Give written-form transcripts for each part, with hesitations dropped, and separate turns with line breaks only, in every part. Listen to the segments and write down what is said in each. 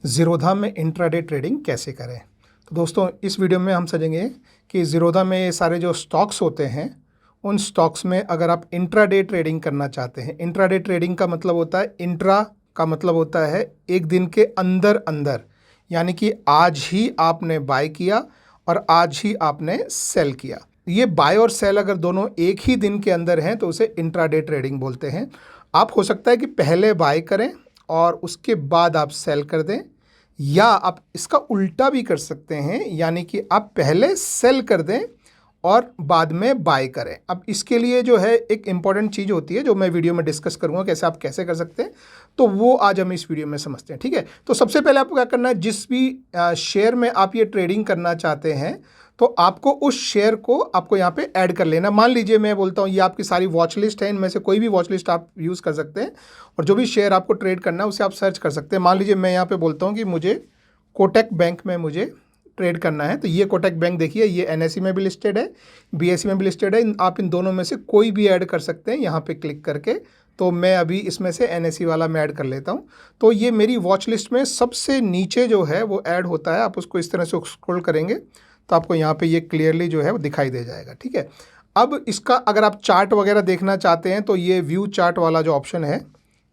ज़ीरोधा में intraday trading कैसे करें। तो दोस्तों इस वीडियो में हम समझेंगे कि ज़ीरोधा में ये सारे जो स्टॉक्स होते हैं उन स्टॉक्स में अगर आप इंट्राडे ट्रेडिंग करना चाहते हैं। इंट्राडे ट्रेडिंग का मतलब होता है, इंट्रा का मतलब होता है एक दिन के अंदर अंदर, यानी कि आज ही आपने बाय किया और आज ही आपने सेल किया। ये बाय और सेल अगर दोनों एक ही दिन के अंदर हैं तो उसे इंट्राडे ट्रेडिंग बोलते हैं। आप हो सकता है कि पहले बाय करें और उसके बाद आप सेल कर दें, या आप इसका उल्टा भी कर सकते हैं, यानी कि आप पहले सेल कर दें और बाद में बाय करें। अब इसके लिए जो है एक इम्पॉर्टेंट चीज़ होती है जो मैं वीडियो में डिस्कस करूंगा कैसे आप कैसे कर सकते हैं, तो वो आज हम इस वीडियो में समझते हैं। ठीक है, तो सबसे पहले आपको क्या करना है, जिस भी शेयर में आप ये ट्रेडिंग करना चाहते हैं तो आपको उस शेयर को आपको यहाँ पे ऐड कर लेना। मान लीजिए मैं बोलता हूँ ये आपकी सारी वॉच लिस्ट है, इनमें से कोई भी वॉच लिस्ट आप यूज़ कर सकते हैं और जो भी शेयर आपको ट्रेड करना है उसे आप सर्च कर सकते हैं। मान लीजिए मैं यहाँ पे बोलता हूँ कि मुझे कोटक बैंक में मुझे ट्रेड करना है, तो ये कोटक बैंक देखिए, ये एनएसई में भी लिस्टेड है, बीएसई में भी लिस्टेड है। आप इन दोनों में से कोई भी ऐड कर सकते हैं यहाँ पे क्लिक करके। तो मैं अभी इसमें से एनएसई वाला मैं ऐड कर लेता हूँ। तो ये मेरी वॉच लिस्ट में सबसे नीचे जो है वो ऐड होता है। आप उसको इस तरह से स्क्रॉल करेंगे तो आपको यहाँ पे ये क्लियरली जो है वो दिखाई दे जाएगा। ठीक है, अब इसका अगर आप चार्ट वगैरह देखना चाहते हैं तो ये व्यू चार्ट वाला जो ऑप्शन है,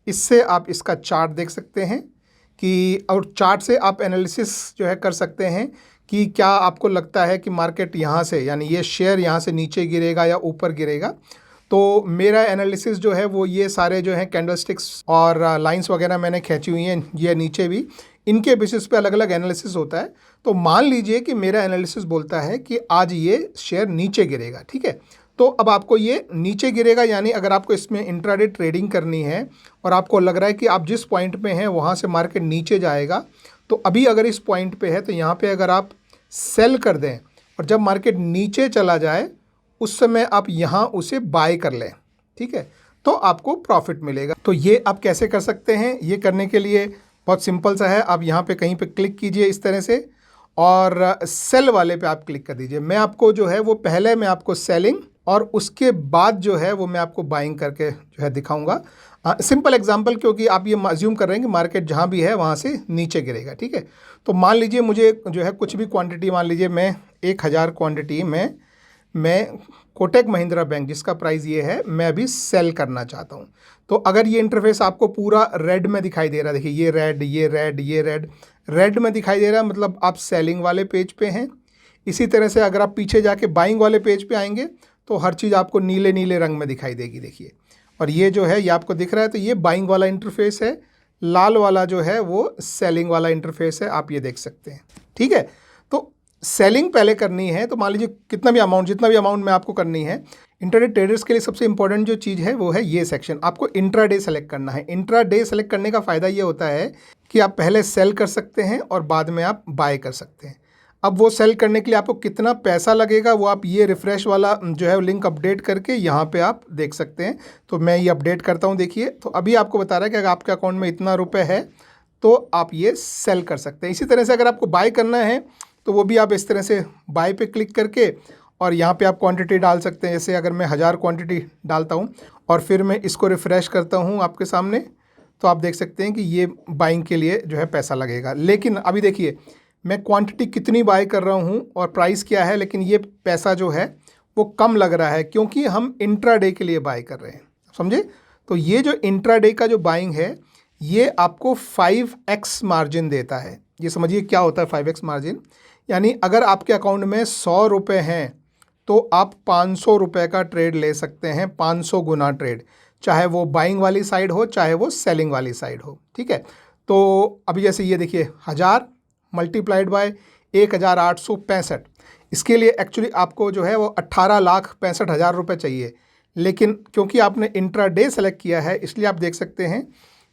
इससे आप इसका चार्ट देख सकते हैं कि, और चार्ट से आप एनालिसिस जो है कर सकते हैं कि क्या आपको लगता है कि मार्केट यहाँ से, यानी ये शेयर यहाँ से नीचे गिरेगा या ऊपर गिरेगा। तो मेरा एनालिसिस जो है वो ये सारे जो हैं कैंडलस्टिक्स और लाइंस वगैरह मैंने खींची हुई हैं, ये नीचे भी इनके बेसिस पे अलग अलग एनालिसिस होता है। तो मान लीजिए कि मेरा एनालिसिस बोलता है कि आज ये शेयर नीचे गिरेगा। ठीक है, तो अब आपको ये नीचे गिरेगा, यानी अगर आपको इसमें इंट्राडे ट्रेडिंग करनी है और आपको लग रहा है कि आप जिस पॉइंट पे हैं वहाँ से मार्केट नीचे जाएगा, तो अभी अगर इस पॉइंट पे है तो यहाँ पे अगर आप सेल कर दें और जब मार्केट नीचे चला जाए उस समय आप यहाँ उसे बाय कर लें, ठीक है, तो आपको प्रॉफिट मिलेगा। तो ये आप कैसे कर सकते हैं, ये करने के लिए बहुत सिंपल सा है। आप यहाँ पे कहीं पे क्लिक कीजिए इस तरह से और सेल वाले पे आप क्लिक कर दीजिए। मैं आपको जो है वो पहले मैं आपको सेलिंग और उसके बाद जो है वो मैं आपको बाइंग करके जो है दिखाऊंगा। सिंपल एग्जांपल, क्योंकि आप ये अज्यूम कर रहे हैं कि मार्केट जहाँ भी है वहाँ से नीचे गिरेगा। ठीक है, तो मान लीजिए मुझे जो है कुछ भी क्वांटिटी, मान लीजिए मैं 1000 क्वांटिटी में मैं कोटक महिंद्रा बैंक, जिसका प्राइस ये है, मैं अभी सेल करना चाहता हूँ। तो अगर ये इंटरफेस आपको पूरा रेड में दिखाई दे रहा है, देखिए ये रेड, ये रेड, ये रेड, रेड में दिखाई दे रहा है, मतलब आप सेलिंग वाले पेज पे हैं। इसी तरह से अगर आप पीछे जाके बाइंग वाले पेज पे आएंगे तो हर चीज़ आपको नीले नीले रंग में दिखाई देगी, देखिए। और ये जो है ये आपको दिख रहा है, तो ये बाइंग वाला इंटरफेस है, लाल वाला जो है वो सेलिंग वाला इंटरफेस है, आप ये देख सकते हैं। ठीक है, तो सेलिंग पहले करनी है तो मान लीजिए कितना भी अमाउंट, जितना भी अमाउंट में आपको करनी है। इंट्राडे ट्रेडर्स के लिए सबसे इंपॉर्टेंट जो चीज़ है वो है ये सेक्शन, आपको इंट्राडे सेलेक्ट करना है। इंट्राडे सेलेक्ट करने का फ़ायदा ये होता है कि आप पहले सेल कर सकते हैं और बाद में आप बाय कर सकते हैं। अब वो सेल करने के लिए आपको कितना पैसा लगेगा वो आप ये रिफ़्रेश वाला जो है लिंक अपडेट करके यहाँ पे आप देख सकते हैं। तो मैं ये अपडेट करता हूँ, देखिए, तो अभी आपको बता रहा है कि अगर आपके अकाउंट में इतना रुपये है तो आप ये सेल कर सकते हैं। इसी तरह से अगर आपको बाय करना है तो वो भी आप इस तरह से बाय पे क्लिक करके और यहाँ पे आप क्वांटिटी डाल सकते हैं। जैसे अगर मैं 1000 क्वांटिटी डालता हूँ और फिर मैं इसको रिफ़्रेश करता हूँ आपके सामने, तो आप देख सकते हैं कि ये बाइंग के लिए जो है पैसा लगेगा। लेकिन अभी देखिए मैं क्वांटिटी कितनी बाय कर रहा हूँ और प्राइस क्या है, लेकिन ये पैसा जो है वो कम लग रहा है क्योंकि हम इंट्राडे के लिए बाय कर रहे हैं, समझे। तो ये जो इंट्राडे का जो बाइंग है ये आपको 5x मार्जिन देता है। ये समझिए क्या होता है 5x मार्जिन, यानी अगर आपके अकाउंट में 100 रुपये हैं तो आप 500 रुपये का ट्रेड ले सकते हैं, 500 गुना ट्रेड, चाहे वो बाइंग वाली साइड हो चाहे वो सेलिंग वाली साइड हो। ठीक है, तो अभी जैसे ये देखिए 1000 मल्टीप्लाइड बाय 1865, इसके लिए एक्चुअली आपको जो है वो 18,65,000 रुपये चाहिए, लेकिन क्योंकि आपने इंट्राडे सेलेक्ट किया है इसलिए आप देख सकते हैं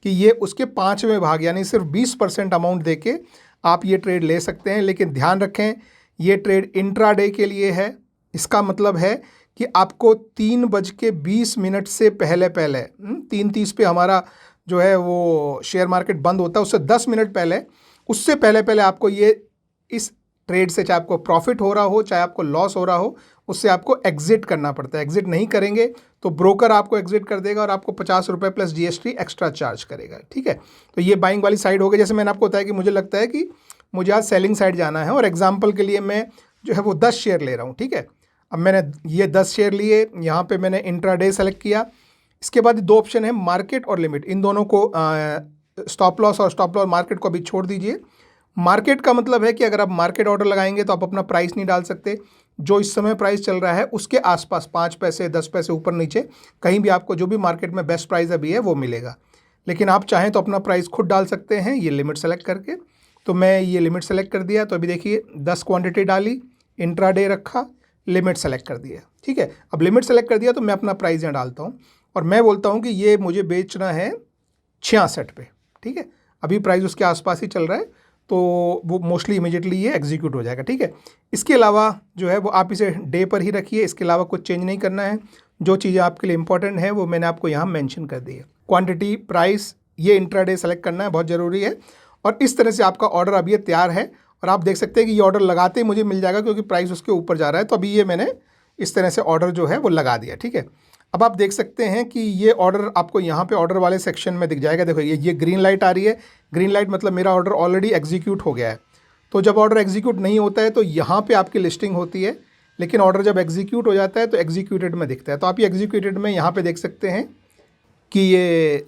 कि ये उसके 5वें भाग, यानी सिर्फ 20% अमाउंट देके आप ये ट्रेड ले सकते हैं। लेकिन ध्यान रखें ये ट्रेड इंट्राडे के लिए है। इसका मतलब है कि आपको 3:20 से पहले 3:30 पे हमारा जो है वो शेयर मार्केट बंद होता है, उससे 10 मिनट पहले, उससे पहले आपको ये इस ट्रेड से, चाहे आपको प्रॉफिट हो रहा हो चाहे आपको लॉस हो रहा हो, उससे आपको एग्जिट करना पड़ता है। एग्जिट नहीं करेंगे तो ब्रोकर आपको एग्जिट कर देगा और आपको 50 रुपये प्लस GST एक्स्ट्रा चार्ज करेगा, ठीक है। तो ये बाइंग वाली साइड हो गई। जैसे मैंने आपको बताया कि मुझे लगता है कि मुझे आज सेलिंग साइड जाना है और एग्जाम्पल के लिए मैं जो है वो 10 शेयर ले रहा हूँ, ठीक है। अब मैंने ये 10 शेयर लिए, यहाँ पे मैंने इंट्राडे सेलेक्ट किया। इसके बाद 2 ऑप्शन है, मार्केट और लिमिट। इन दोनों को स्टॉप लॉस और स्टॉप लॉस मार्केट को अभी छोड़ दीजिए। मार्केट का मतलब है कि अगर आप मार्केट ऑर्डर लगाएंगे तो आप अपना प्राइस नहीं डाल सकते। जो इस समय प्राइस चल रहा है उसके आसपास 5 पैसे 10 पैसे ऊपर नीचे कहीं भी आपको जो भी मार्केट में बेस्ट प्राइस अभी है वो मिलेगा। लेकिन आप चाहें तो अपना प्राइस खुद डाल सकते हैं ये लिमिट सेलेक्ट करके। तो मैं ये लिमिट सेलेक्ट कर दिया। तो अभी देखिए 10 क्वांटिटी डाली, इंट्राडे रखा, लिमिट सेलेक्ट कर दिया, ठीक है। अब लिमिट सेलेक्ट कर दिया तो मैं अपना प्राइस यहाँ डालता हूँ और मैं बोलता हूँ कि ये मुझे बेचना है 66 पे, ठीक है। अभी प्राइस उसके आसपास ही चल रहा है तो वो मोस्टली इमीडिएटली ये एग्जीक्यूट हो जाएगा, ठीक है। इसके अलावा जो है वो आप इसे डे पर ही रखिए, इसके अलावा कुछ चेंज नहीं करना है। जो चीज़ें आपके लिए इंपॉर्टेंट है वो मैंने आपको यहाँ मेंशन कर दी है। क्वांटिटी, प्राइस, ये इंट्राडे सेलेक्ट करना है, बहुत ज़रूरी है। और इस तरह से आपका ऑर्डर अब ये तैयार है और आप देख सकते हैं कि ये ऑर्डर लगाते ही मुझे मिल जाएगा क्योंकि प्राइस उसके ऊपर जा रहा है। तो अभी ये मैंने इस तरह से ऑर्डर जो है वो लगा दिया, ठीक है। अब आप देख सकते हैं कि ये ऑर्डर आपको यहाँ पे ऑर्डर वाले सेक्शन में दिख जाएगा। देखो ये ग्रीन लाइट आ रही है। ग्रीन लाइट मतलब मेरा ऑर्डर ऑलरेडी एग्जीक्यूट हो गया है। तो जब ऑर्डर एग्जीक्यूट नहीं होता है तो यहाँ पे आपकी लिस्टिंग होती है, लेकिन ऑर्डर जब एग्जीक्यूट हो जाता है तो एग्जीक्यूटेड में दिखता है। तो आप ये एग्जीक्यूटेड में यहाँ पे देख सकते हैं कि ये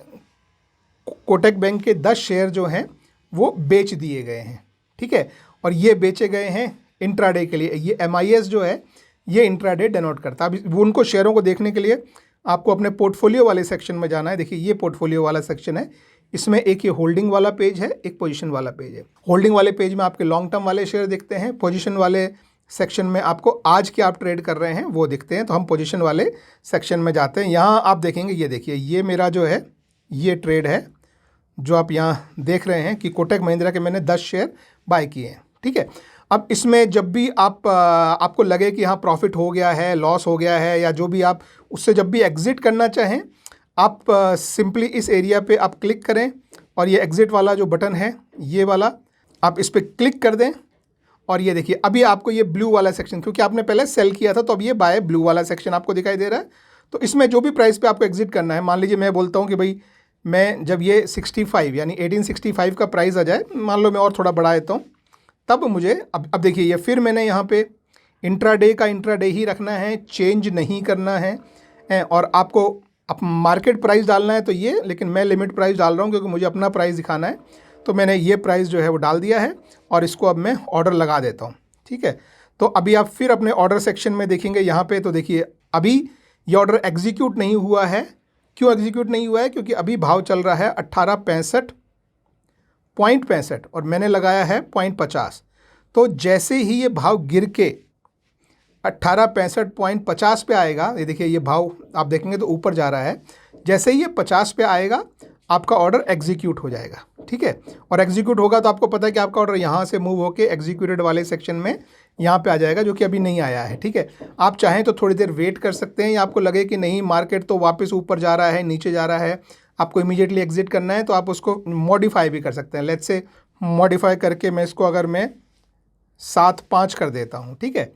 कोटक बैंक के 10 शेयर जो हैं वो बेच दिए गए हैं, ठीक है। और ये बेचे गए हैं इंट्राडे के लिए। ये MIS जो है ये इंट्राडे डिनोट करता है। अब उनको शेयरों को देखने के लिए आपको अपने पोर्टफोलियो वाले सेक्शन में जाना है। देखिए ये पोर्टफोलियो वाला सेक्शन है, इसमें एक ये होल्डिंग वाला पेज है, एक पोजीशन वाला पेज है। होल्डिंग वाले पेज में आपके लॉन्ग टर्म वाले शेयर दिखते हैं, पोजीशन वाले सेक्शन में आपको आज के आप ट्रेड कर रहे हैं वो दिखते हैं। तो हम पोजीशन वाले सेक्शन में जाते हैं। यहाँ आप देखेंगे, ये देखिए ये मेरा जो है ये ट्रेड है जो आप यहाँ देख रहे हैं कि कोटक महिंद्रा के मैंने 10 शेयर बाय किए हैं, ठीक है। अब इसमें जब भी आपको लगे कि हाँ प्रॉफिट हो गया है, लॉस हो गया है, या जो भी आप उससे जब भी एग्ज़िट करना चाहें आप सिंपली इस एरिया पे आप क्लिक करें और ये एग्ज़िट वाला जो बटन है ये वाला आप इस पर क्लिक कर दें। और ये देखिए अभी आपको ये ब्लू वाला सेक्शन, क्योंकि आपने पहले सेल किया था तो अब ये बाय ब्लू वाला सेक्शन आपको दिखाई दे रहा है। तो इसमें जो भी प्राइस पे आपको एग्ज़िट करना है, मान लीजिए मैं बोलता हूँ कि भाई मैं जब ये 65 यानी 1865 का प्राइस आ जाए, मान लो मैं और थोड़ा बढ़ा देता हूँ, तब मुझे अब देखिए ये फिर मैंने यहाँ पे इंट्राडे का इंट्राडे ही रखना है, चेंज नहीं करना है। और आपको अब मार्केट प्राइस डालना है तो ये, लेकिन मैं लिमिट प्राइस डाल रहा हूँ क्योंकि मुझे अपना प्राइस दिखाना है। तो मैंने ये प्राइस जो है वो डाल दिया है और इसको अब मैं ऑर्डर लगा देता हूँ, ठीक है। तो अभी आप फिर अपने ऑर्डर सेक्शन में देखेंगे यहाँ पे, तो देखिए अभी ये ऑर्डर एग्जीक्यूट नहीं हुआ है। क्यों एग्जीक्यूट नहीं हुआ है? क्योंकि अभी भाव चल रहा है 1865.65 और मैंने लगाया है 0.50। तो जैसे ही ये भाव गिर के 1865.50 पे आएगा, ये देखिए ये भाव आप देखेंगे तो ऊपर जा रहा है, जैसे ही ये 50 पे आएगा आपका ऑर्डर एग्जीक्यूट हो जाएगा, ठीक है। और एग्जीक्यूट होगा तो आपको पता है कि आपका ऑर्डर यहाँ से मूव होकर एग्जीक्यूटेड वाले सेक्शन में यहाँ पे आ जाएगा, जो कि अभी नहीं आया है, ठीक है। आप चाहें तो थोड़ी देर वेट कर सकते हैं, या आपको लगे कि नहीं मार्केट तो वापस ऊपर जा रहा है, नीचे जा रहा है, आपको इमीडिएटली एग्जिट करना है, तो आप उसको मॉडिफाई भी कर सकते हैं। लेट्स से मॉडिफाई करके मैं इसको अगर मैं 7.5 कर देता हूँ, ठीक है।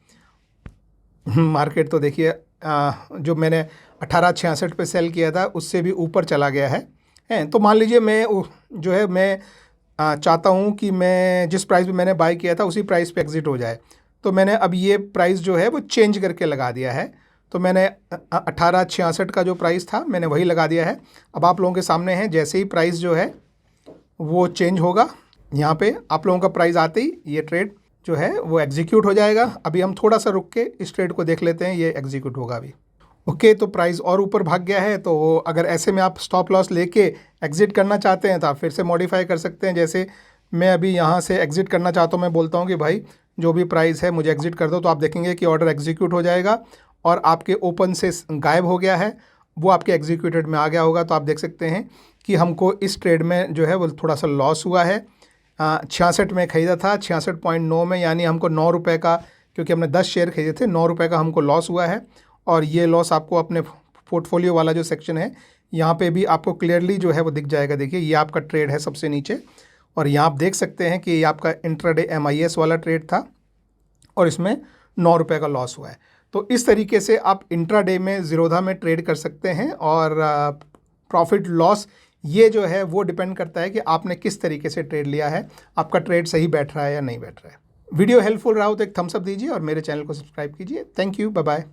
मार्केट तो देखिए जो मैंने 1866 पे सेल किया था उससे भी ऊपर चला गया है। तो मान लीजिए मैं जो है मैं चाहता हूँ कि मैं जिस प्राइस पे मैंने बाय किया था उसी प्राइस पे एग्ज़िट हो जाए। तो मैंने अब ये प्राइस जो है वो चेंज करके लगा दिया है। तो मैंने 1866 का जो प्राइस था मैंने वही लगा दिया है। अब आप लोगों के सामने है, जैसे ही प्राइस जो है वो चेंज होगा, यहाँ पे आप लोगों का प्राइस आते ही ये ट्रेड जो है वो एग्जीक्यूट हो जाएगा। अभी हम थोड़ा सा रुक के इस ट्रेड को देख लेते हैं, ये एग्जीक्यूट होगा अभी। ओके, तो प्राइस और ऊपर भाग गया है। तो अगर ऐसे में आप स्टॉप लॉस लेके एग्ज़िट करना चाहते हैं तो आप फिर से मॉडिफाई कर सकते हैं। जैसे मैं अभी यहाँ से एग्ज़िट करना चाहता हूँ, मैं बोलता हूँ कि भाई जो भी प्राइस है मुझे एग्ज़िट कर दो, तो आप देखेंगे कि ऑर्डर एग्जीक्यूट हो जाएगा और आपके ओपन से गायब हो गया है, वो आपके एग्जीक्यूटेड में आ गया होगा। तो आप देख सकते हैं कि हमको इस ट्रेड में जो है वो थोड़ा सा लॉस हुआ है। 66 में ख़रीदा था, 66.9 में, यानी हमको 9 रुपये का, क्योंकि हमने 10 शेयर खरीदे थे, 9 रुपये का हमको लॉस हुआ है। और ये लॉस आपको अपने पोर्टफोलियो वाला जो सेक्शन है यहाँ पे भी आपको क्लियरली जो है वो दिख जाएगा। देखिए ये आपका ट्रेड है सबसे नीचे, और यहाँ आप देख सकते हैं कि ये आपका इंट्राडे MIS वाला ट्रेड था और इसमें 9 रुपये का लॉस हुआ है। तो इस तरीके से आप इंट्राडे में ज़ीरोधा में ट्रेड कर सकते हैं और प्रॉफिट लॉस ये जो है वो डिपेंड करता है कि आपने किस तरीके से ट्रेड लिया है, आपका ट्रेड सही बैठ रहा है या नहीं बैठ रहा है। वीडियो हेल्पफुल रहा हो तो एक थम्स अप दीजिए और मेरे चैनल को सब्सक्राइब कीजिए। Thank you, bye bye.